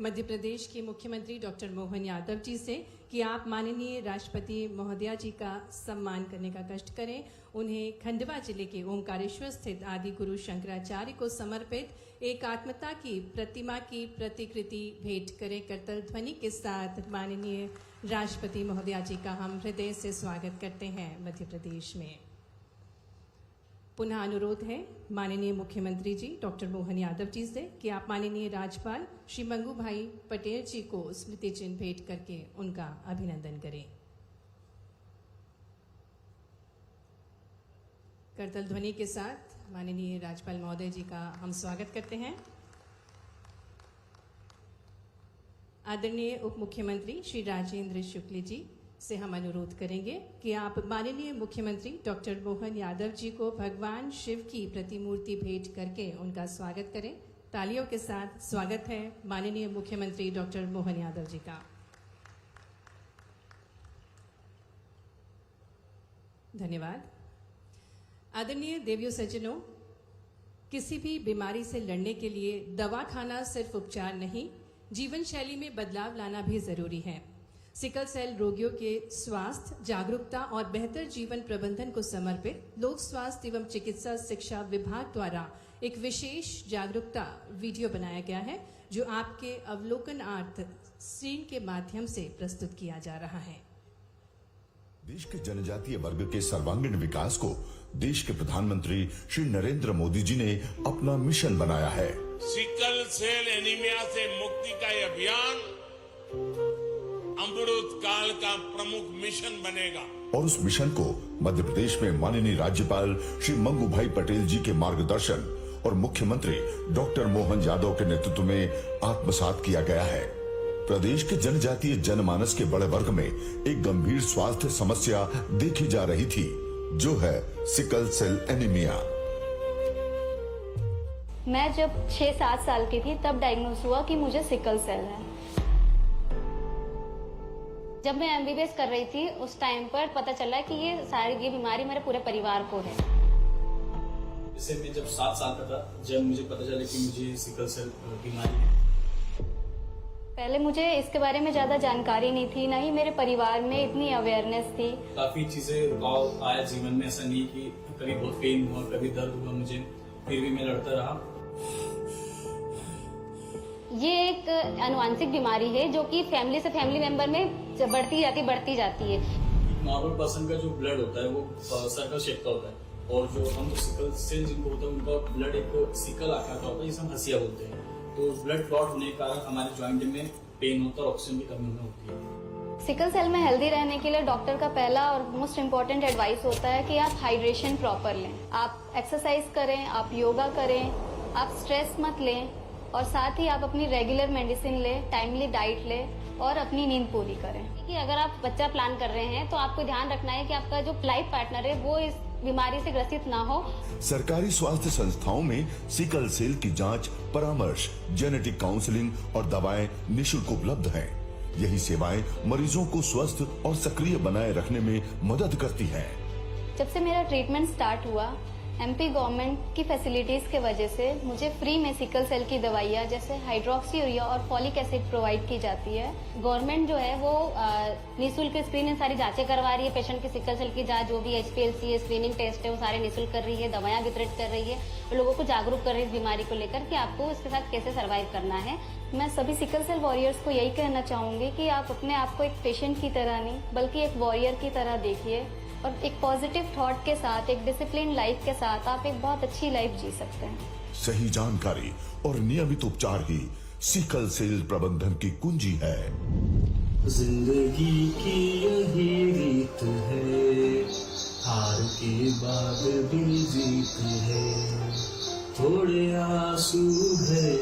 मध्य प्रदेश के मुख्यमंत्री डॉक्टर मोहन यादव जी से कि आप माननीय राष्ट्रपति महोदया जी का सम्मान करने का कष्ट करें। उन्हें खंडवा जिले के ओमकारेश्वर स्थित आदि गुरु शंकराचार्य को समर्पित एकात्मता की प्रतिमा की प्रतिकृति भेंट करें। करतल ध्वनि के साथ माननीय राष्ट्रपति महोदया जी का हम हृदय से स्वागत करते हैं मध्य प्रदेश में। पुनः अनुरोध है माननीय मुख्यमंत्री जी डॉक्टर मोहन यादव जी से कि आप माननीय राज्यपाल श्री मंगू भाई पटेल जी को स्मृति चिन्ह भेंट करके उनका अभिनंदन करें। करतल ध्वनि के साथ माननीय राज्यपाल महोदय जी का हम स्वागत करते हैं। आदरणीय उप मुख्यमंत्री श्री राजेंद्र शुक्ल जी से हम अनुरोध करेंगे कि आप माननीय मुख्यमंत्री डॉक्टर मोहन यादव जी को भगवान शिव की प्रतिमूर्ति भेंट करके उनका स्वागत करें। तालियों के साथ स्वागत है माननीय मुख्यमंत्री डॉक्टर मोहन यादव जी का। धन्यवाद। आदरणीय देवियों सज्जनों, किसी भी बीमारी से लड़ने के लिए दवा खाना सिर्फ उपचार नहीं, जीवन शैली में बदलाव लाना भी जरूरी है। सिकल सेल रोगियों के स्वास्थ्य, जागरूकता और बेहतर जीवन प्रबंधन को समर्पित लोक स्वास्थ्य एवं चिकित्सा शिक्षा विभाग द्वारा एक विशेष जागरूकता वीडियो बनाया गया है, जो आपके अवलोकनार्थ स्क्रीन के माध्यम से प्रस्तुत किया जा रहा है। देश के जनजातीय वर्ग के सर्वांगीण विकास को देश के प्रधानमंत्री श्री नरेंद्र मोदी जी ने अपना मिशन बनाया है। सिकल सेल एनीमिया से मुक्ति का यह अभियान अमृत काल का प्रमुख मिशन बनेगा और उस मिशन को मध्य प्रदेश में माननीय राज्यपाल श्री मंगू भाई पटेल जी के मार्गदर्शन और मुख्यमंत्री डॉक्टर मोहन यादव के नेतृत्व में आत्मसात किया गया है। प्रदेश के जनजातीय जनमानस के बड़े वर्ग में एक गंभीर स्वास्थ्य समस्या देखी जा रही थी, जो है सिकल सेल एनीमिया। मैं जब 6-7 साल की थी तब डायग्नोज हुआ कि मुझे सिकल सेल है। जब मैं एमबीबीएस कर रही थी उस टाइम पर पता चला कि ये बीमारी मेरे पूरे परिवार को है। जैसे मैं जब 7 साल का था, जब मुझे पता चला कि मुझे सिकल सेल बीमारी है। पहले मुझे इसके बारे में ज्यादा जानकारी नहीं थी, न ही मेरे परिवार में इतनी अवेयरनेस थी। काफी चीजें रुकाव आया जीवन में, ऐसा नहीं कि कभी बहुत पेन हुआ, कभी दर्द हुआ मुझे, फिर भी मैं लड़ता रहा। ये एक आनुवंशिक बीमारी है जो कि फैमिली से फैमिली मेंबर में बढ़ती जाती है। नॉर्मल पर्सन का जो ब्लड होता है वो सर्कल शेप का होता है, और जो हम सिकल सेल जिनको होता है उनका ब्लड एक सिकल आकार का होता है, जिसे हम हसिया बोलते हैं। तो ब्लड क्लॉट होने के कारण हमारे ज्वाइंट में पेन होता है और ऑक्सीजन की कमी होती है। सिकल सेल में हेल्दी रहने के लिए डॉक्टर का पहला और मोस्ट इम्पोर्टेंट एडवाइस होता है कि आप हाइड्रेशन प्रॉपर लें, आप एक्सरसाइज करें, आप योगा करें, आप स्ट्रेस मत लें, और साथ ही आप अपनी रेगुलर मेडिसिन लें, टाइमली डाइट लें और अपनी नींद पूरी करें। कि अगर आप बच्चा प्लान कर रहे हैं तो आपको ध्यान रखना है कि आपका जो लाइफ पार्टनर है वो इस बीमारी से ग्रसित ना हो। सरकारी स्वास्थ्य संस्थाओं में सिकल सेल की जांच, परामर्श, जेनेटिक काउंसलिंग और दवाएं निःशुल्क उपलब्ध हैं। यही सेवाएं मरीजों को स्वस्थ और सक्रिय बनाए रखने में मदद करती हैं। जब से मेरा ट्रीटमेंट स्टार्ट हुआ, एमपी गवर्नमेंट की फैसिलिटीज के वजह से मुझे फ्री में सिकल सेल की दवाइयाँ जैसे हाइड्रोक्सी यूरिया और फॉलिक एसिड प्रोवाइड की जाती है। गवर्नमेंट जो है वो निःशुल्क स्क्रीनिंग सारी जांचें करवा रही है। पेशेंट की सिकल सेल की जांच, जो भी HPLC है, स्क्रीनिंग टेस्ट है, वो सारे निःशुल्क कर रही है। दवाइयाँ वितरित कर रही है, लोगों को जागरूक कर रही है इस बीमारी को लेकर कि आपको इसके साथ कैसे सर्वाइव करना है। मैं सभी सिकल सेल वॉरियर्स को यही कहना चाहूंगी कि आप अपने आप को एक पेशेंट की तरह नहीं बल्कि एक वॉरियर की तरह देखिए, और एक पॉजिटिव थॉट के साथ, एक डिसिप्लिन लाइफ के साथ आप एक बहुत अच्छी लाइफ जी सकते हैं। सही जानकारी और नियमित उपचार ही सिकल सेल प्रबंधन की कुंजी है। जिंदगी की यही रीत है, हार के बाद भी जीत है। थोड़े आंसू है,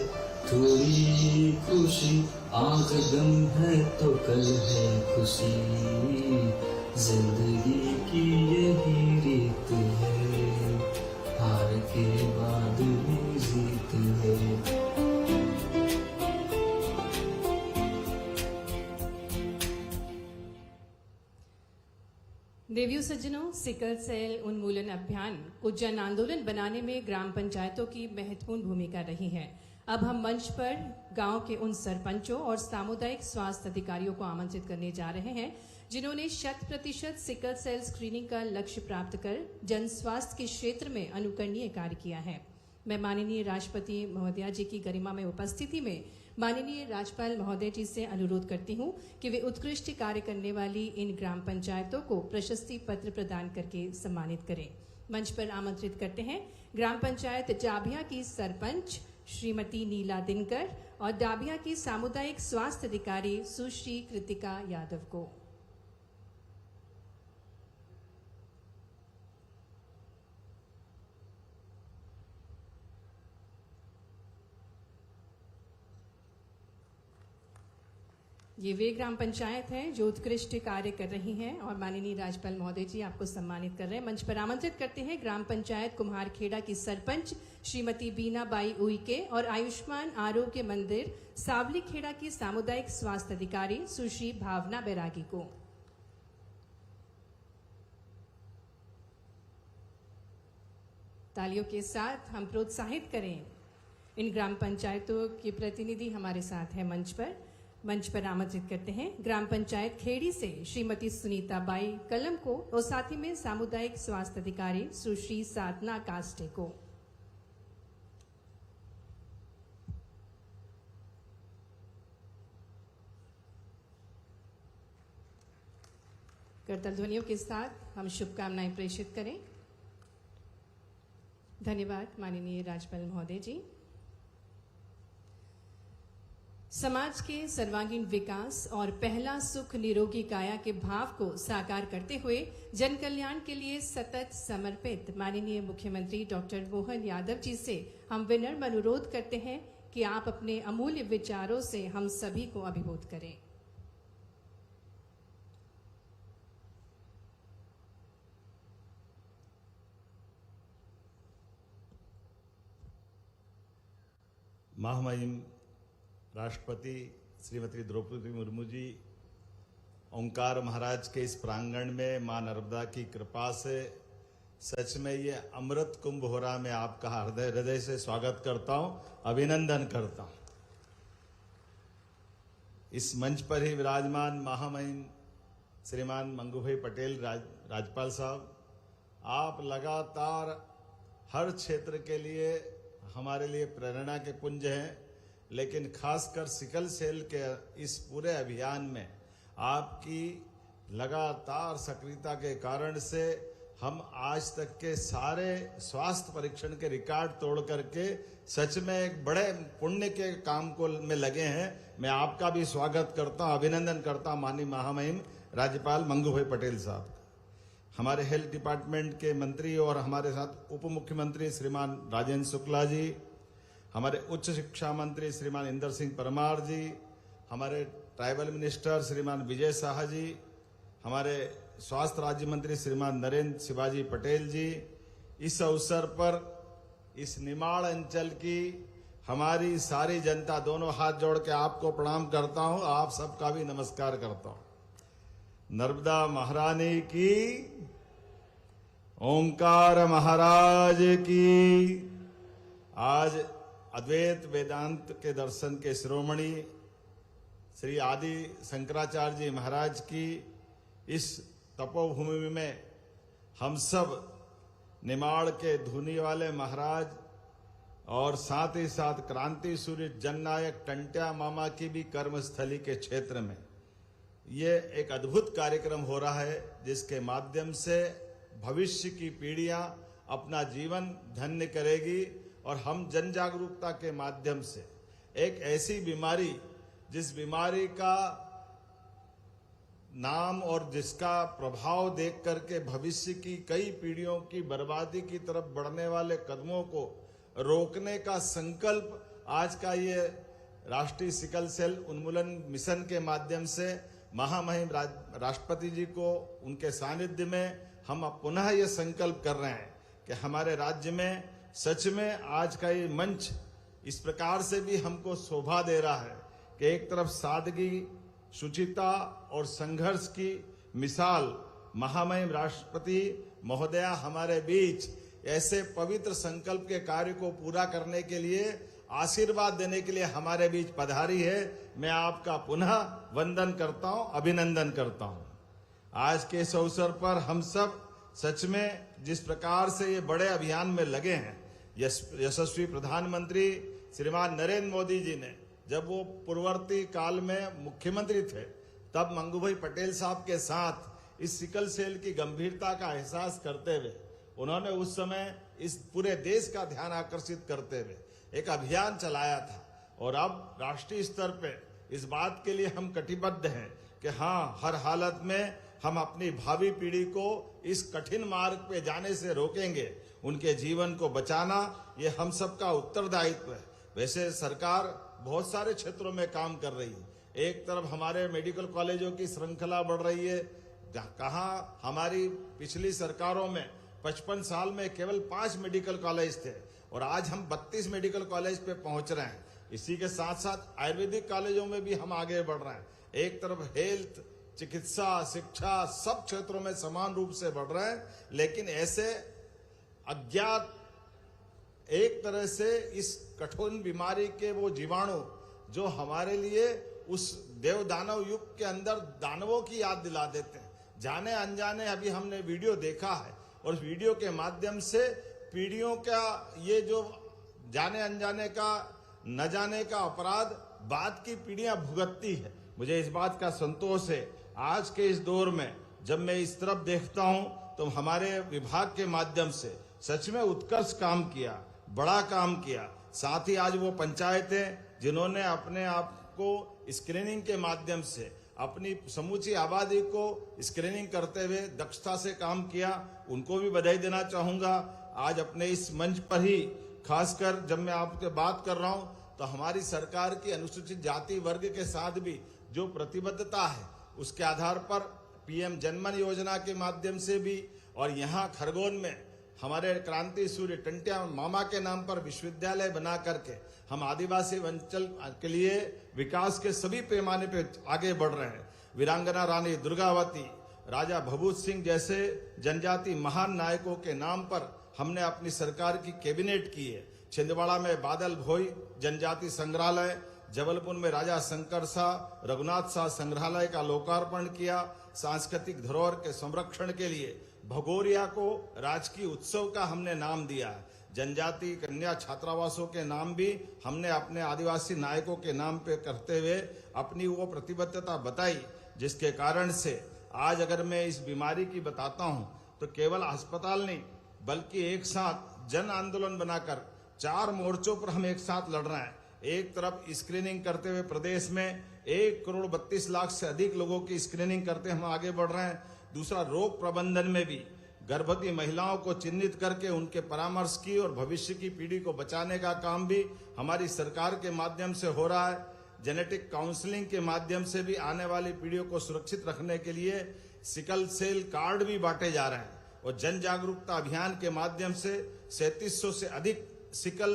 थोड़ी खुशी, आज गम है तो कल है खुशी। जिंदगी की यही रीत है, हार के बाद भी जीत है। देवियों सज्जनों, सिकल सेल उन्मूलन अभियान को जन आंदोलन बनाने में ग्राम पंचायतों की महत्वपूर्ण भूमिका रही है। अब हम मंच पर गांव के उन सरपंचों और सामुदायिक स्वास्थ्य अधिकारियों को आमंत्रित करने जा रहे हैं जिन्होंने 100% सिकल सेल स्क्रीनिंग का लक्ष्य प्राप्त कर जन स्वास्थ्य के क्षेत्र में अनुकरणीय कार्य किया है। मैं माननीय राष्ट्रपति महोदया जी की गरिमा में उपस्थिति में माननीय राज्यपाल महोदय जी से अनुरोध करती हूं कि वे उत्कृष्ट कार्य करने वाली इन ग्राम पंचायतों को प्रशस्ति पत्र प्रदान करके सम्मानित करें। मंच पर आमंत्रित करते हैं ग्राम पंचायत डाभिया की सरपंच श्रीमती नीला दिनकर और डाभिया की सामुदायिक स्वास्थ्य अधिकारी सुश्री कृतिका यादव को। ये वे ग्राम पंचायत हैं जो उत्कृष्ट कार्य कर रही हैं और माननीय राज्यपाल महोदय जी आपको सम्मानित कर रहे हैं। मंच पर आमंत्रित करते हैं ग्राम पंचायत कुम्हारखेड़ा की सरपंच श्रीमती बीना बाई उइके और आयुष्मान आरोग्य मंदिर सावली खेड़ा की सामुदायिक स्वास्थ्य अधिकारी सुश्री भावना बैरागी को। तालियों के साथ हम प्रोत्साहित करें इन ग्राम पंचायतों के प्रतिनिधि हमारे साथ हैं मंच पर आमंत्रित करते हैं ग्राम पंचायत खेड़ी से श्रीमती सुनीता बाई कलम को और साथ ही में सामुदायिक स्वास्थ्य अधिकारी सुश्री साधना कास्टे को। करतल ध्वनियों के साथ हम शुभकामनाएं प्रेषित करें। धन्यवाद माननीय राज्यपाल महोदय जी। समाज के सर्वांगीण विकास और पहला सुख निरोगी काया के भाव को साकार करते हुए जन कल्याण के लिए सतत समर्पित माननीय मुख्यमंत्री डॉक्टर मोहन यादव जी से हम विनम्र अनुरोध करते हैं कि आप अपने अमूल्य विचारों से हम सभी को अभिभूत करें। महामहिम राष्ट्रपति श्रीमती द्रौपदी मुर्मू जी ओंकार महाराज के इस प्रांगण में मां नर्मदा की कृपा से सच में ये अमृत कुंभ हो रहा। मैं आपका हृदय से स्वागत करता हूं, अभिनंदन करता हूं। इस मंच पर ही विराजमान महामहिम श्रीमान मंगूभाई पटेल राज्यपाल साहब, आप लगातार हर क्षेत्र के लिए हमारे लिए प्रेरणा के पुंज हैं, लेकिन खासकर सिकल सेल के इस पूरे अभियान में आपकी लगातार सक्रियता के कारण से हम आज तक के सारे स्वास्थ्य परीक्षण के रिकॉर्ड तोड़ करके सच में एक बड़े पुण्य के काम को में लगे हैं। मैं आपका भी स्वागत करता हूं, अभिनंदन करता हूं माननीय महामहिम राज्यपाल मंगूभाई पटेल साहब। हमारे हेल्थ डिपार्टमेंट के मंत्री और हमारे साथ उप मुख्यमंत्री श्रीमान राजेंद्र शुक्ला जी, हमारे उच्च शिक्षा मंत्री श्रीमान इंदर सिंह परमार जी, हमारे ट्राइबल मिनिस्टर श्रीमान विजय शाह जी, हमारे स्वास्थ्य राज्य मंत्री श्रीमान नरेंद्र शिवाजी पटेल जी, इस अवसर पर इस निमाड़ अंचल की हमारी सारी जनता, दोनों हाथ जोड़ के आपको प्रणाम करता हूं, आप सबका भी नमस्कार करता हूं। नर्मदा महारानी की, ओंकार महाराज की। आज अद्वैत वेदांत के दर्शन के शिरोमणि श्री आदि शंकराचार्य जी महाराज की इस तपोभूमि में हम सब निमाड़ के धुनी वाले महाराज और साथ ही साथ क्रांति सूर्य जननायक टंट्या मामा की भी कर्मस्थली के क्षेत्र में ये एक अद्भुत कार्यक्रम हो रहा है, जिसके माध्यम से भविष्य की पीढ़ियां अपना जीवन धन्य करेगी और हम जन जागरूकता के माध्यम से एक ऐसी बीमारी, जिस बीमारी का नाम और जिसका प्रभाव देख करके भविष्य की कई पीढ़ियों की बर्बादी की तरफ बढ़ने वाले कदमों को रोकने का संकल्प आज का ये राष्ट्रीय सिकल सेल उन्मूलन मिशन के माध्यम से महामहिम राष्ट्रपति जी को उनके सानिध्य में हम पुनः ये संकल्प कर रहे हैं कि हमारे राज्य में सच में आज का ये मंच इस प्रकार से भी हमको शोभा दे रहा है कि एक तरफ सादगी, शुचिता और संघर्ष की मिसाल महामहिम राष्ट्रपति महोदया हमारे बीच ऐसे पवित्र संकल्प के कार्य को पूरा करने के लिए आशीर्वाद देने के लिए हमारे बीच पधारी है। मैं आपका पुनः वंदन करता हूं, अभिनंदन करता हूं। आज के इस अवसर पर हम सब सच में जिस प्रकार से ये बड़े अभियान में लगे हैं, यशस्वी प्रधानमंत्री श्रीमान नरेंद्र मोदी जी ने जब वो पूर्ववर्ती काल में मुख्यमंत्री थे, तब मंगू भाई पटेल साहब के साथ इस सिकल सेल की गंभीरता का एहसास करते हुए उन्होंने उस समय इस पूरे देश का ध्यान आकर्षित करते हुए एक अभियान चलाया था। और अब राष्ट्रीय स्तर पे इस बात के लिए हम कटिबद्ध हैं कि हाँ, हर हालत में हम अपनी भावी पीढ़ी को इस कठिन मार्ग पे जाने से रोकेंगे। उनके जीवन को बचाना ये हम सबका उत्तरदायित्व है। वैसे सरकार बहुत सारे क्षेत्रों में काम कर रही है। एक तरफ हमारे मेडिकल कॉलेजों की श्रृंखला बढ़ रही है। कहाँ हमारी पिछली सरकारों में 55 साल में केवल 5 मेडिकल कॉलेज थे और आज हम 32 मेडिकल कॉलेज पे पहुंच रहे हैं। इसी के साथ साथ आयुर्वेदिक कॉलेजों में भी हम आगे बढ़ रहे हैं। एक तरफ हेल्थ, चिकित्सा, शिक्षा सब क्षेत्रों में समान रूप से बढ़ रहे हैं। लेकिन ऐसे अज्ञात एक तरह से इस कठोर बीमारी के वो जीवाणु जो हमारे लिए उस देव दानव युग के अंदर दानवों की याद दिला देते हैं। जाने अनजाने अभी हमने वीडियो देखा है और उस वीडियो के माध्यम से पीढ़ियों का ये जो जाने अनजाने का न जाने का अपराध बाद की पीढ़ियां भुगतती है। मुझे इस बात का संतोष है आज के इस दौर में जब मैं इस तरफ देखता हूं तो हमारे विभाग के माध्यम से सच में उत्कर्ष काम किया, बड़ा काम किया। साथ ही आज वो पंचायतें जिन्होंने अपने आप को स्क्रीनिंग के माध्यम से अपनी समूची आबादी को स्क्रीनिंग करते हुए दक्षता से काम किया, उनको भी बधाई देना चाहूंगा। आज अपने इस मंच पर ही खासकर जब मैं आपसे बात कर रहा हूं तो हमारी सरकार की अनुसूचित जाति वर्ग के साथ भी जो प्रतिबद्धता है उसके आधार पर पीएम जनमन योजना के माध्यम से भी और यहाँ खरगोन में हमारे क्रांति सूर्य टंटिया मामा के नाम पर विश्वविद्यालय बना करके हम आदिवासी अंचल के लिए विकास के सभी पैमाने पे आगे बढ़ रहे हैं। वीरांगना रानी दुर्गावती, राजा भभूत सिंह जैसे जनजाति महान नायकों के नाम पर हमने अपनी सरकार की कैबिनेट की है। छिंदवाड़ा में बादल भोई जनजाति संग्रहालय, जबलपुर में राजा शंकर शाह रघुनाथ शाह संग्रहालय का लोकार्पण किया। सांस्कृतिक धरोहर के संरक्षण के लिए भगोरिया को राजकीय उत्सव का हमने नाम दिया है। जनजाति कन्या छात्रावासों के नाम भी हमने अपने आदिवासी नायकों के नाम पे करते हुए अपनी वो प्रतिबद्धता बताई, जिसके कारण से आज अगर मैं इस बीमारी की बताता हूं तो केवल अस्पताल नहीं बल्कि एक साथ जन आंदोलन बनाकर 4 मोर्चों पर हम एक साथ लड़ रहे हैं। एक तरफ स्क्रीनिंग करते हुए प्रदेश में 1,32,00,000 से अधिक लोगों की स्क्रीनिंग करते हम आगे बढ़ रहे हैं। दूसरा, रोग प्रबंधन में भी गर्भवती महिलाओं को चिन्हित करके उनके परामर्श की और भविष्य की पीढ़ी को बचाने का काम भी हमारी सरकार के माध्यम से हो रहा है। जेनेटिक काउंसलिंग के माध्यम से भी आने वाली पीढ़ियों को सुरक्षित रखने के लिए सिकल सेल कार्ड भी बांटे जा रहे हैं और जन जागरूकता अभियान के माध्यम से 3700 से अधिक सिकल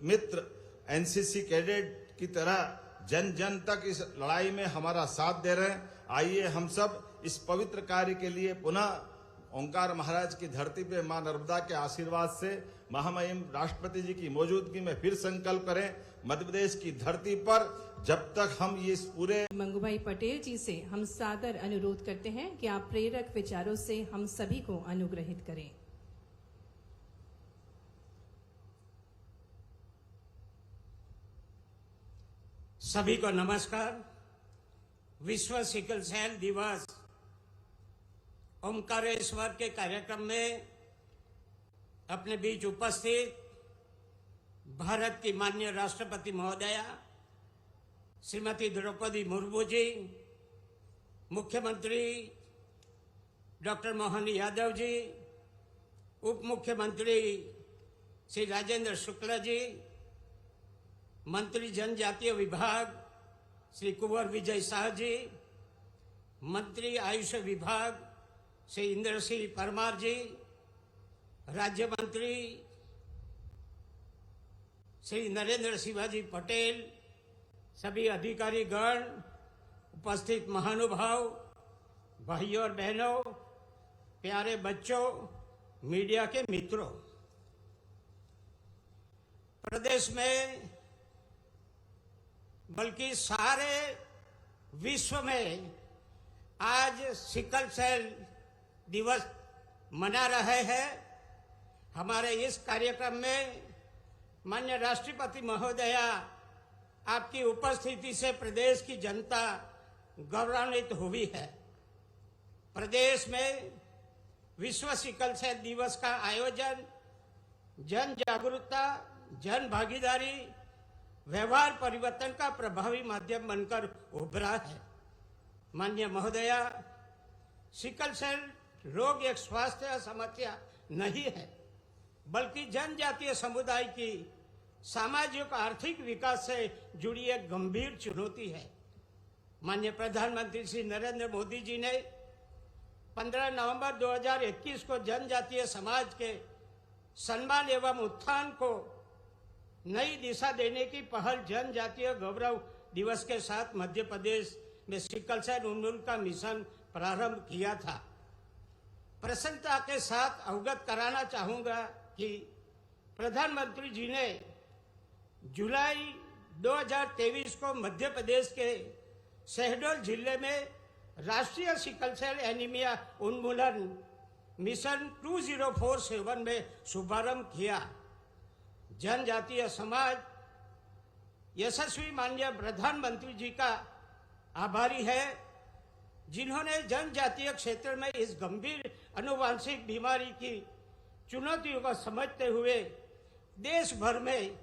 मित्र एनसीसी कैडेट की तरह जन जन तक इस लड़ाई में हमारा साथ दे रहे हैं। आइए हम सब इस पवित्र कार्य के लिए पुनः ओंकार महाराज की धरती पे मां नर्मदा के आशीर्वाद से महामहिम राष्ट्रपति जी की मौजूदगी में फिर संकल्प करें। मध्य प्रदेश की धरती पर जब तक हम ये इस पूरे मंगू भाई पटेल जी से हम सादर अनुरोध करते हैं कि आप प्रेरक विचारों से हम सभी को अनुग्रहित करें। सभी को नमस्कार। विश्व सिकल सेल दिवस ओमकारेश्वर के कार्यक्रम में अपने बीच उपस्थित भारत की माननीय राष्ट्रपति महोदया श्रीमती द्रौपदी मुर्मू जी, मुख्यमंत्री डॉक्टर मोहन यादव जी, उप मुख्यमंत्री श्री राजेंद्र शुक्ला जी, मंत्री जनजातीय विभाग श्री कुंवर विजय शाह जी, मंत्री आयुष विभाग श्री इंद्र सिंह परमार जी, राज्य मंत्री श्री नरेंद्र शिवाजी पटेल, सभी अधिकारी गण, उपस्थित महानुभाव, भाइयों और बहनों, प्यारे बच्चों, मीडिया के मित्रों, प्रदेश में बल्कि सारे विश्व में आज सिकल सेल दिवस मना रहे हैं। हमारे इस कार्यक्रम में माननीय राष्ट्रपति महोदया आपकी उपस्थिति से प्रदेश की जनता गौरवान्वित हुई है। प्रदेश में विश्व सिकल सेल दिवस का आयोजन जन जागरूकता, जन भागीदारी, व्यवहार परिवर्तन का प्रभावी माध्यम बनकर उभरा है। माननीय महोदया, सिकल सेल रोग एक स्वास्थ्य समस्या नहीं है, बल्कि जनजातीय समुदाय की सामाजिक आर्थिक विकास से जुड़ी एक गंभीर चुनौती है। माननीय प्रधानमंत्री श्री नरेंद्र मोदी जी ने 15 नवंबर 2021 को जनजातीय समाज के सम्मान एवं उत्थान को नई दिशा देने की पहल जनजातीय गौरव दिवस के साथ मध्य प्रदेश में सिकल सेल उन्मूलन का मिशन प्रारंभ किया था। प्रसन्नता के साथ अवगत कराना चाहूंगा कि प्रधानमंत्री जी ने जुलाई 2023 को मध्य प्रदेश के शहडोल जिले में राष्ट्रीय सिकल सेल एनीमिया उन्मूलन मिशन 2047 में शुभारंभ किया। जनजातीय समाज यशस्वी माननीय प्रधानमंत्री जी का आभारी है, जिन्होंने जनजातीय क्षेत्र में इस गंभीर आनुवंशिक बीमारी की चुनौतियों को समझते हुए देश भर में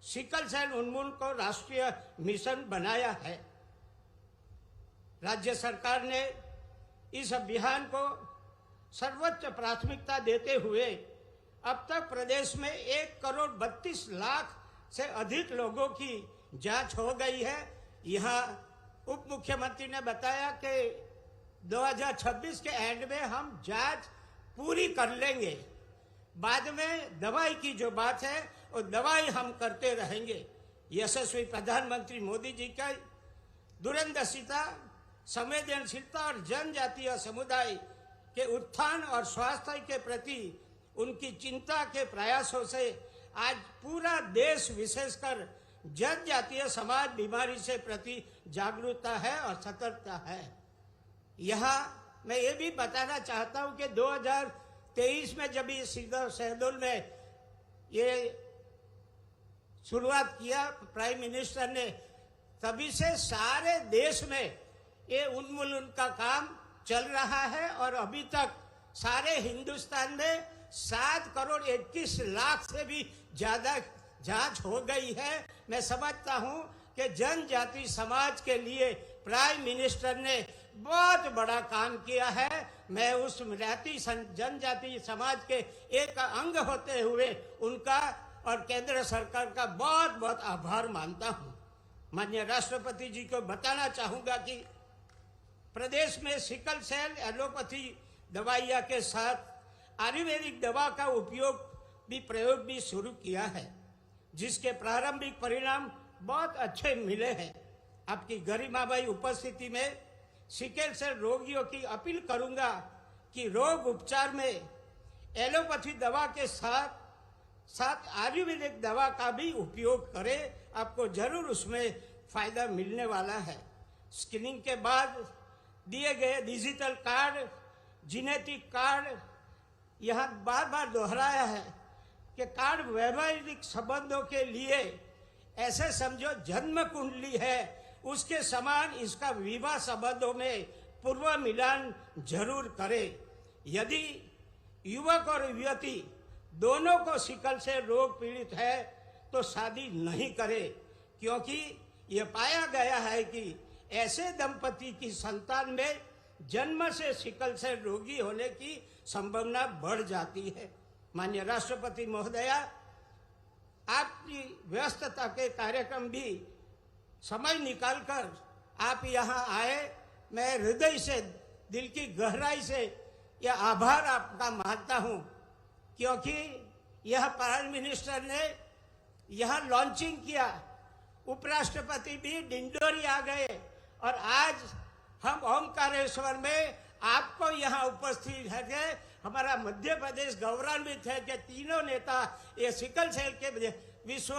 सिकल सेल उन्मूलन को राष्ट्रीय मिशन बनाया है। राज्य सरकार ने इस अभियान को सर्वोच्च प्राथमिकता देते हुए अब तक प्रदेश में 1,32,00,000 से अधिक लोगों की जांच हो गई है। यहाँ उप मुख्यमंत्री ने बताया कि 2026 के एंड में हम जांच पूरी कर लेंगे। बाद में दवाई की जो बात है वो दवाई हम करते रहेंगे। यशस्वी प्रधानमंत्री मोदी जी का दूरदर्शिता, संवेदनशीलता और जनजातीय समुदाय के उत्थान और स्वास्थ्य के प्रति उनकी चिंता के प्रयासों से आज पूरा देश विशेषकर जनजातीय समाज बीमारी से प्रति जागरूकता है और सतर्कता है। यहाँ मैं ये भी बताना चाहता हूँ कि 2023 में जब ये शहडोल में ये शुरुआत किया प्राइम मिनिस्टर ने, तभी से सारे देश में ये उन्मूलन का काम चल रहा है और अभी तक सारे हिंदुस्तान में 7,21,00,000 से भी ज्यादा जांच हो गई है। मैं समझता हूं कि जनजाति समाज के लिए प्राइम मिनिस्टर ने बहुत बड़ा काम किया है। मैं उस जनजाति समाज के एक अंग होते हुए उनका और केंद्र सरकार का बहुत बहुत आभार मानता हूं। माननीय राष्ट्रपति जी को बताना चाहूंगा कि प्रदेश में सिकल सेल एलोपैथी दवाइयां के साथ आयुर्वेदिक दवा का प्रयोग भी शुरू किया है, जिसके प्रारंभिक परिणाम बहुत अच्छे मिले हैं। आपकी गरिमामयी उपस्थिति में सिकल सेल रोगियों की अपील करूंगा कि रोग उपचार में एलोपैथी दवा के साथ साथ आयुर्वेदिक दवा का भी उपयोग करें। आपको जरूर उसमें फायदा मिलने वाला है। स्क्रीनिंग के बाद दिए गए डिजिटल कार्ड, जेनेटिक कार्ड, यहाँ बार बार दोहराया है कि कार्ड वैवाहिक संबंधों के लिए ऐसे समझो जन्म कुंडली है, उसके समान इसका विवाह संबंधों में पूर्व मिलान जरूर करें। यदि युवक और युवती दोनों को सिकल से रोग पीड़ित है तो शादी नहीं करें, क्योंकि ये पाया गया है कि ऐसे दंपति की संतान में जन्म से सिकल से रोगी होने की संभावना बढ़ जाती है। माननीय राष्ट्रपति महोदया, आपकी व्यस्तता के कार्यक्रम भी समय निकालकर आप यहाँ आए, मैं हृदय से, दिल की गहराई से यह आभार आपका मानता हूँ, क्योंकि यह प्राइम मिनिस्टर ने यह लॉन्चिंग किया, उपराष्ट्रपति भी डिंडोरी आ गए और आज हम ओमकारेश्वर में आपको यहाँ उपस्थित है। हमारा मध्य प्रदेश गौरवान्वित है कि तीनों नेता ये सिकल सेल के विश्व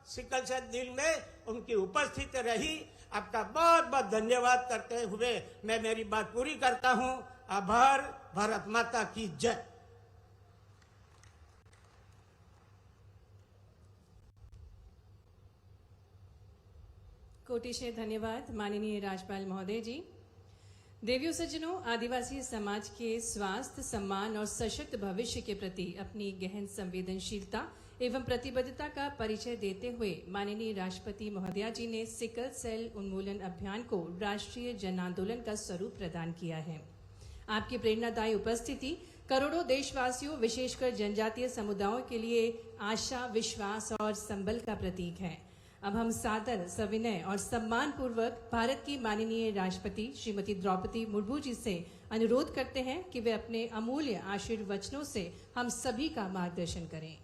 सिकल सेल दिल में उनकी उपस्थिति रही। आपका बहुत बहुत धन्यवाद करते हुए मैं मेरी बात पूरी करता हूं। आभार। भारत माता की जय। कोटिशय धन्यवाद माननीय राज्यपाल महोदय जी। देवियों सज्जनों, आदिवासी समाज के स्वास्थ्य, सम्मान और सशक्त भविष्य के प्रति अपनी गहन संवेदनशीलता एवं प्रतिबद्धता का परिचय देते हुए माननीय राष्ट्रपति महोदया जी ने सिकल सेल उन्मूलन अभियान को राष्ट्रीय जन आंदोलन का स्वरूप प्रदान किया है। आपकी प्रेरणादायी उपस्थिति करोड़ों देशवासियों, विशेषकर जनजातीय समुदायों के लिए आशा, विश्वास और संबल का प्रतीक है। अब हम सादर, सविनय और सम्मान पूर्वक भारत की माननीय राष्ट्रपति श्रीमती द्रौपदी मुर्मू जी से अनुरोध करते हैं कि वे अपने अमूल्य आशीर्वचनों से हम सभी का मार्गदर्शन करें।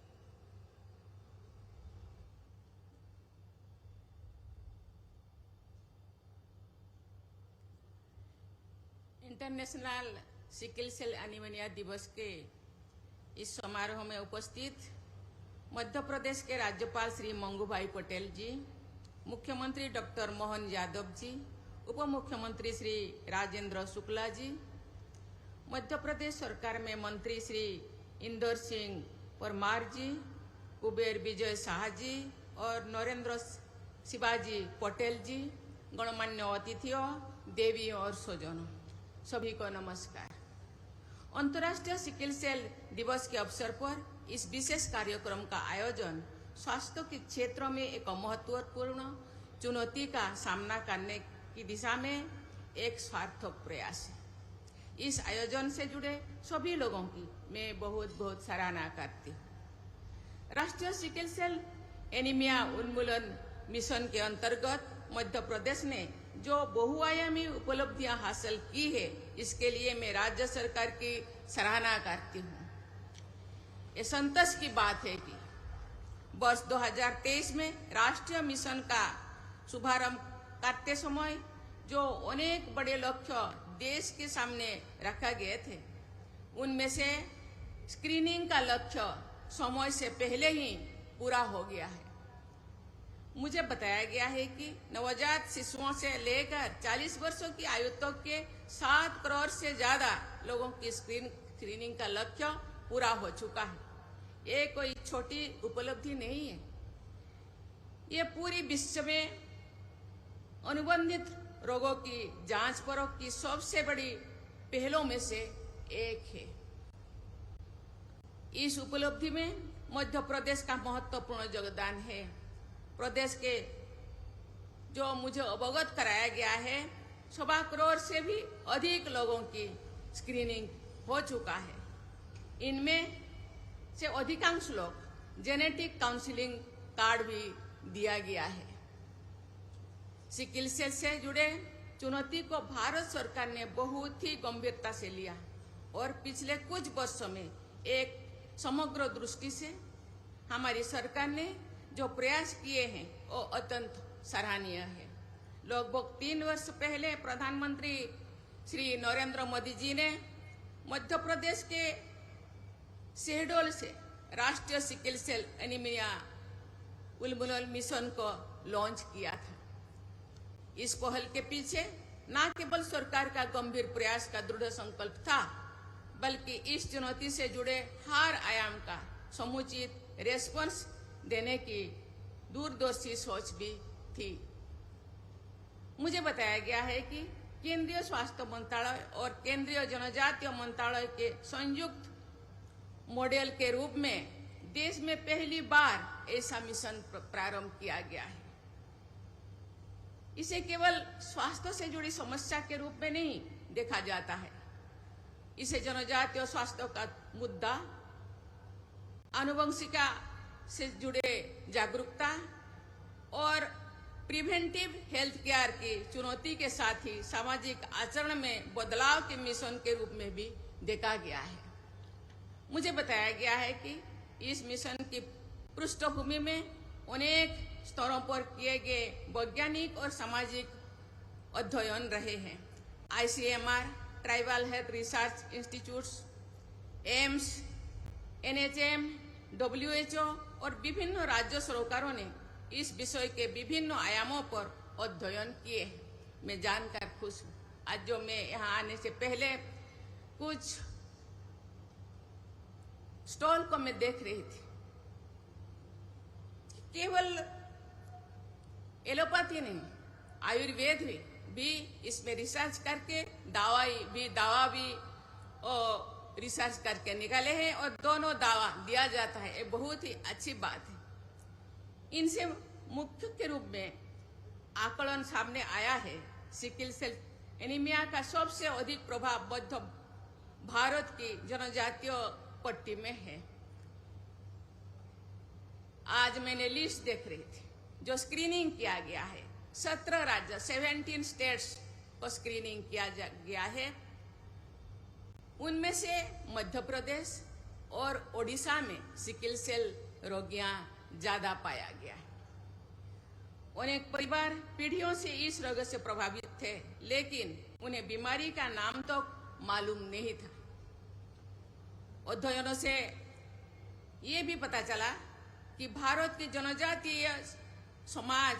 इंटरनेशनल सिकल सेल एनीमिया दिवस के इस समारोह में उपस्थित मध्य प्रदेश के राज्यपाल श्री मंगूभाई पटेल जी, मुख्यमंत्री डॉक्टर मोहन यादव जी, उप मुख्यमंत्री श्री राजेंद्र शुक्ला जी, मध्य प्रदेश सरकार में मंत्री श्री इंदर सिंह परमार जी, कुबेर विजय शाह जी और नरेंद्र शिवाजी पटेल जी, गणमान्य अतिथियों, देवियों और स्वजनों, सभी को नमस्कार। अंतर्राष्ट्रीय सिकल सेल दिवस के अवसर पर इस विशेष कार्यक्रम का आयोजन स्वास्थ्य के क्षेत्र में एक महत्वपूर्ण चुनौती का सामना करने की दिशा में एक सार्थक प्रयास है। इस आयोजन से जुड़े सभी लोगों की मैं बहुत बहुत सराहना करती हूँ। राष्ट्रीय सिकल सेल एनीमिया उन्मूलन मिशन के अंतर्गत मध्य प्रदेश ने जो बहुआयामी उपलब्धियां हासिल की है, इसके लिए मैं राज्य सरकार की सराहना करती हूँ। ये संतोष की बात है कि वर्ष 2023 में राष्ट्रीय मिशन का शुभारंभ करते समय जो अनेक बड़े लक्ष्य देश के सामने रखा गए थे, उनमें से स्क्रीनिंग का लक्ष्य समय से पहले ही पूरा हो गया है। मुझे बताया गया है कि नवजात शिशुओं से लेकर 40 वर्षों की आयु तक के 7 करोड़ से ज्यादा लोगों की स्क्रीनिंग का लक्ष्य पूरा हो चुका है। ये कोई छोटी उपलब्धि नहीं है। ये पूरी विश्व में अनुबंधित रोगों की जांच परख की सबसे बड़ी पहलों में से एक है। इस उपलब्धि में मध्य प्रदेश का महत्वपूर्ण योगदान है। प्रदेश के जो मुझे अवगत कराया गया है, 1.25 करोड़ से भी अधिक लोगों की स्क्रीनिंग हो चुका है। इनमें से अधिकांश लोग जेनेटिक काउंसलिंग कार्ड भी दिया गया है। सिकल सेल से जुड़े चुनौती को भारत सरकार ने बहुत ही गंभीरता से लिया और पिछले कुछ वर्षों में एक समग्र दृष्टि से हमारी सरकार ने जो प्रयास किए हैं वो अत्यंत सराहनीय है। लगभग 3 वर्ष पहले प्रधानमंत्री श्री नरेंद्र मोदी जी ने मध्य प्रदेश के शहडोल से राष्ट्रीय सिकल सेल एनीमिया उन्मूलन मिशन को लॉन्च किया था। इस पहल के पीछे न केवल सरकार का गंभीर प्रयास का दृढ़ संकल्प था, बल्कि इस चुनौती से जुड़े हर आयाम का समुचित रेस्पॉन्स देने की दूरदर्शी सोच भी थी। मुझे बताया गया है कि केंद्रीय स्वास्थ्य मंत्रालय और केंद्रीय जनजातीय मंत्रालय के संयुक्त मॉडल के रूप में देश में पहली बार ऐसा मिशन प्रारंभ किया गया है। इसे केवल स्वास्थ्य से जुड़ी समस्या के रूप में नहीं देखा जाता है। इसे जनजातीय स्वास्थ्य का मुद्दा, आनुवंशिकता से जुड़े जागरूकता और प्रिवेंटिव हेल्थ केयर की चुनौती के साथ ही सामाजिक आचरण में बदलाव के मिशन के रूप में भी देखा गया है। मुझे बताया गया है कि इस मिशन की पृष्ठभूमि में अनेक स्तरों पर किए गए वैज्ञानिक और सामाजिक अध्ययन रहे हैं। ICMR, tribal health research institutes, AIIMS, NHM, WHO और विभिन्न राज्य सरकारों ने इस विषय के विभिन्न आयामों पर अध्ययन किए हैं। मैं जानकर खुश हूँ। आज जो मैं यहाँ आने से पहले कुछ स्टॉल को मैं देख रही थी, केवल एलोपैथी नहीं, आयुर्वेद भी इसमें रिसर्च करके दवा भी और रिसर्च करके निकाले हैं और दोनों दवा दिया जाता है। ये बहुत ही अच्छी बात है। इनसे मुख्य के रूप में आकलन सामने आया है। सिकल सेल एनीमिया का सबसे अधिक प्रभाव मध्य भारत की जनजातीय पट्टी में है। आज मैंने लिस्ट देख रही थी जो स्क्रीनिंग किया गया है। 17 राज्य 17 स्टेट्स को स्क्रीनिंग किया गया है। उनमें से मध्य प्रदेश और ओडिशा में सिकल सेल रोगियां ज्यादा पाया गया है। अनेक परिवार पीढ़ियों से इस रोग से प्रभावित थे, लेकिन उन्हें बीमारी का नाम तो मालूम नहीं था। अध्ययनों से ये भी पता चला कि भारत के जनजातीय समाज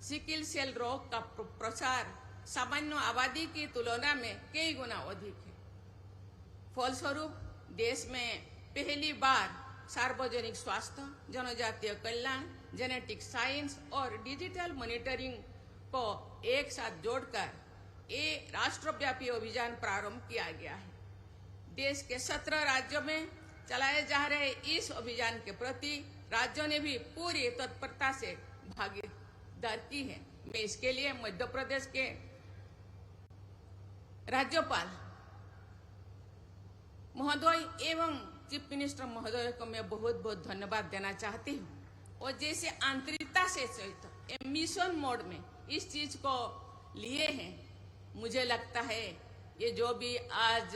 सिकल सेल रोग का प्रसार सामान्य आबादी की तुलना में कई गुना अधिक है। फलस्वरूप देश में पहली बार सार्वजनिक स्वास्थ्य, जनजातीय कल्याण, जेनेटिक साइंस और डिजिटल मॉनिटरिंग को एक साथ जोड़कर ये राष्ट्रव्यापी अभियान प्रारंभ किया गया है। देश के 17 राज्यों में चलाए जा रहे इस अभियान के प्रति राज्यों ने भी पूरी तत्परता से भागीदार की है। मैं इसके लिए मध्य प्रदेश के राज्यपाल महोदय एवं चीफ मिनिस्टर महोदय को मैं बहुत बहुत धन्यवाद देना चाहती हूँ। और जैसे आंतरिकता से सहित मिशन मोड में इस चीज को लिए हैं, मुझे लगता है ये जो भी आज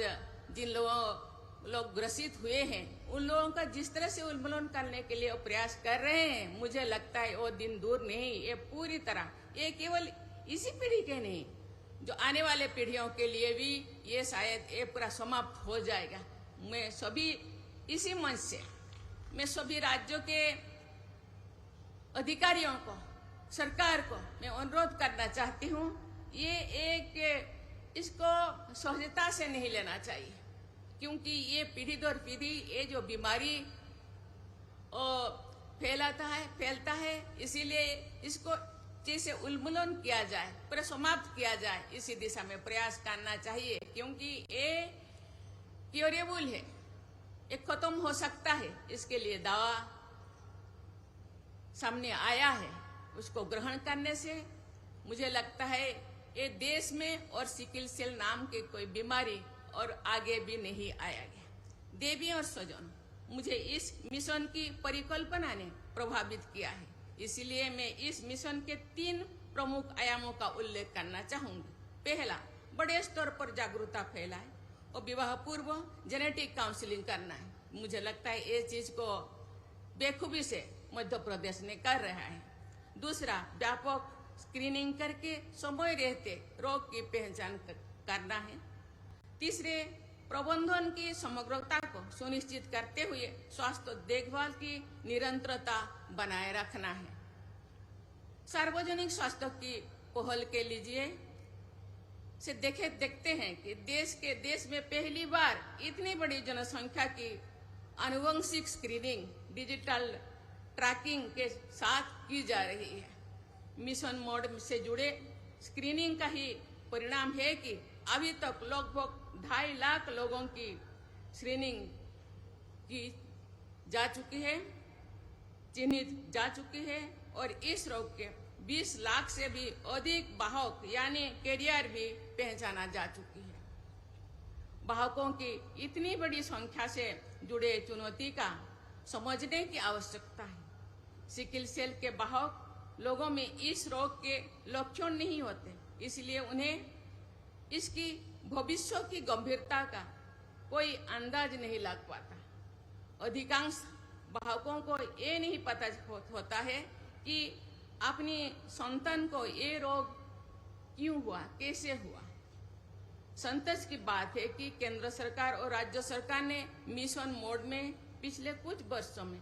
जिन लोग ग्रसित हुए हैं उन लोगों का जिस तरह से उन्मूलन करने के लिए प्रयास कर रहे हैं, मुझे लगता है वो दिन दूर नहीं। ये पूरी तरह, ये केवल इसी पीढ़ी के नहीं, जो आने वाले पीढ़ियों के लिए भी ये शायद ये पूरा समाप्त हो जाएगा। मैं सभी इसी मंच से मैं सभी राज्यों के अधिकारियों को, सरकार को मैं अनुरोध करना चाहती हूँ, ये एक इसको सहजता से नहीं लेना चाहिए, क्योंकि ये पीढ़ी दर पीढ़ी ये जो बीमारी फैलता है, इसीलिए इसको जैसे उन्मूलन किया जाए, पूरा समाप्त किया जाए, इसी दिशा में प्रयास करना चाहिए। क्योंकि ये क्योरेबल है, ये खत्म हो सकता है। इसके लिए दवा सामने आया है, उसको ग्रहण करने से मुझे लगता है ये देश में और सिकल सेल नाम के कोई बीमारी और आगे भी नहीं आएगा। देवी और स्वजन, मुझे इस मिशन की परिकल्पना ने प्रभावित किया है, इसलिए मैं इस मिशन के 3 प्रमुख आयामों का उल्लेख करना चाहूंगी। पहला, बड़े स्तर पर जागरूकता फैलाए और विवाह पूर्व जेनेटिक काउंसलिंग करना है। मुझे लगता है ये चीज को बेखूबी से मध्य प्रदेश ने कर रहा है। दूसरा, व्यापक स्क्रीनिंग करके समय रहते रोग की पहचान करना है। तीसरे, प्रबंधन की समग्रता को सुनिश्चित करते हुए स्वास्थ्य देखभाल की निरंतरता बनाए रखना है। सार्वजनिक स्वास्थ्य की पहल के लीजिए से देखते हैं कि देश में पहली बार इतनी बड़ी जनसंख्या की आनुवंशिक स्क्रीनिंग डिजिटल ट्रैकिंग के साथ की जा रही है। मिशन मोड से जुड़े स्क्रीनिंग का ही परिणाम है कि अभी तक लगभग 2.5 लाख लोगों की स्क्रीनिंग की जा चुकी है, चिन्हित जा चुकी है और इस रोग के 20 लाख से भी अधिक वाहक यानी कैरियर भी पहचाना जा चुकी है। वाहकों की इतनी बड़ी संख्या से जुड़े चुनौती का समझने की आवश्यकता है। सिकल सेल के वाहक लोगों में इस रोग के लक्षण नहीं होते, इसलिए उन्हें इसकी भविष्य की गंभीरता का कोई अंदाज नहीं लग पाता। अधिकांश वाहकों को ये नहीं पता होता है कि अपनी संतान को ये रोग क्यों हुआ, कैसे हुआ। संतोष की बात है कि केंद्र सरकार और राज्य सरकार ने मिशन मोड में पिछले कुछ वर्षों में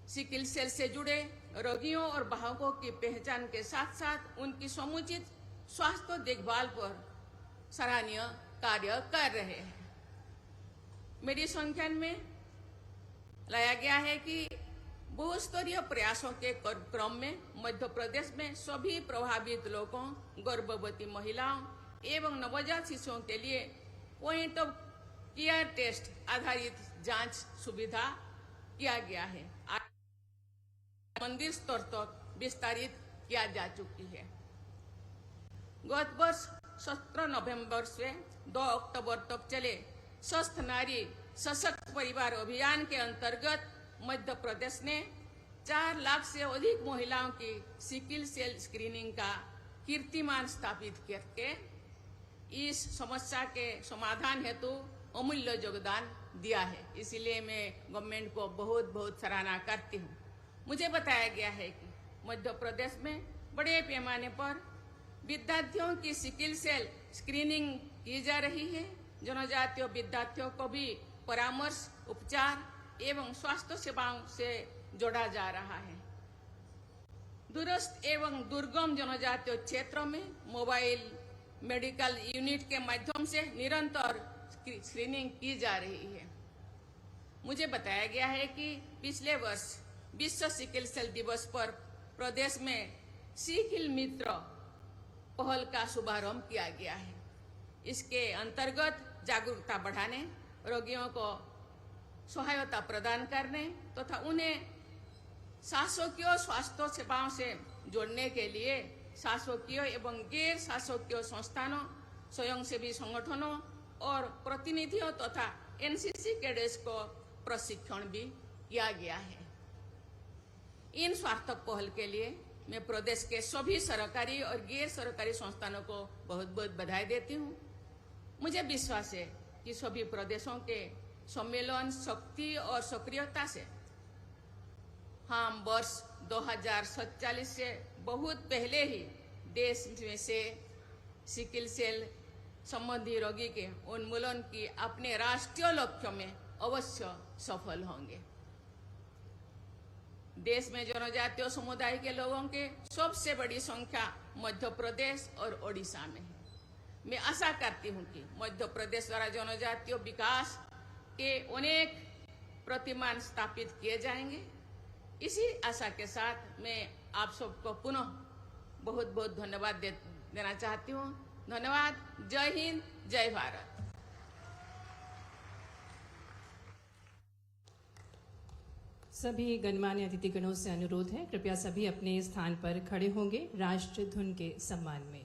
सिकल सेल से जुड़े रोगियों और बाहकों की पहचान के साथ साथ उनकी समुचित स्वास्थ्य देखभाल पर सराहनीय कार्य कर रहे हैं। मेरी संज्ञान में लाया गया है कि बहुस्तरीय प्रयासों के क्रम में मध्य प्रदेश में सभी प्रभावित लोगों, गर्भवती महिलाओं एवं नवजात शिशुओं के लिए पॉइंट ऑफ केयर टेस्ट आधारित जांच सुविधा किया गया है। मंदिर स्तर तक विस्तारित किया जा चुकी है। गत वर्ष 17 नवंबर से 2 अक्टूबर तक चले स्वस्थ नारी सशक्त परिवार अभियान के अंतर्गत मध्य प्रदेश ने 4 लाख से अधिक महिलाओं की सिकल सेल स्क्रीनिंग का कीर्तिमान स्थापित करके इस समस्या के समाधान हेतु अमूल्य योगदान दिया है। इसलिए मैं गवर्नमेंट को बहुत बहुत सराहना करती हूँ। मुझे बताया गया है कि मध्य प्रदेश में बड़े पैमाने पर विद्यार्थियों की सिकल सेल स्क्रीनिंग की जा रही है। जनजातीय विद्यार्थियों को भी परामर्श, उपचार एवं स्वास्थ्य सेवाओं से जोड़ा जा रहा है। दूरस्थ एवं दुर्गम जनजातीय क्षेत्रों में मोबाइल मेडिकल यूनिट के माध्यम से निरंतर स्क्रीनिंग की जा रही है। मुझे बताया गया है कि पिछले वर्ष विश्व सिकल सेल दिवस पर प्रदेश में सिकल मित्र पहल का शुभारंभ किया गया है। इसके अंतर्गत जागरूकता बढ़ाने, रोगियों को सहायता प्रदान करने तथा उन्हें शासकीय स्वास्थ्य सेवाओं से जोड़ने के लिए शासकीय एवं गैर शासकीय संस्थानों, स्वयंसेवी संगठनों और प्रतिनिधियों तथा एनसीसी कैडेट्स को प्रशिक्षण भी किया गया है। इन सार्थक पहल के लिए मैं प्रदेश के सभी सरकारी और गैर सरकारी संस्थानों को बहुत बहुत बधाई देती हूँ। मुझे विश्वास है कि सभी प्रदेशों के सम्मेलन, शक्ति और सक्रियता से हम वर्ष 2047 से बहुत पहले ही देश में से सिकल सेल संबंधी रोगी के उन्मूलन की अपने राष्ट्रीय लक्ष्य में अवश्य सफल होंगे। देश में जनजातीय समुदाय के लोगों के सबसे बड़ी संख्या मध्य प्रदेश और ओडिशा में है। मैं आशा करती हूँ कि मध्य प्रदेश द्वारा जनजातीय विकास के अनेक प्रतिमान स्थापित किए जाएंगे। इसी आशा के साथ मैं आप सबको पुनः बहुत बहुत धन्यवाद देना चाहती हूँ। धन्यवाद। जय हिंद, जय भारत। सभी गणमान्य अतिथिगणों से अनुरोध है, कृपया सभी अपने स्थान पर खड़े होंगे राष्ट्र धुन के सम्मान में।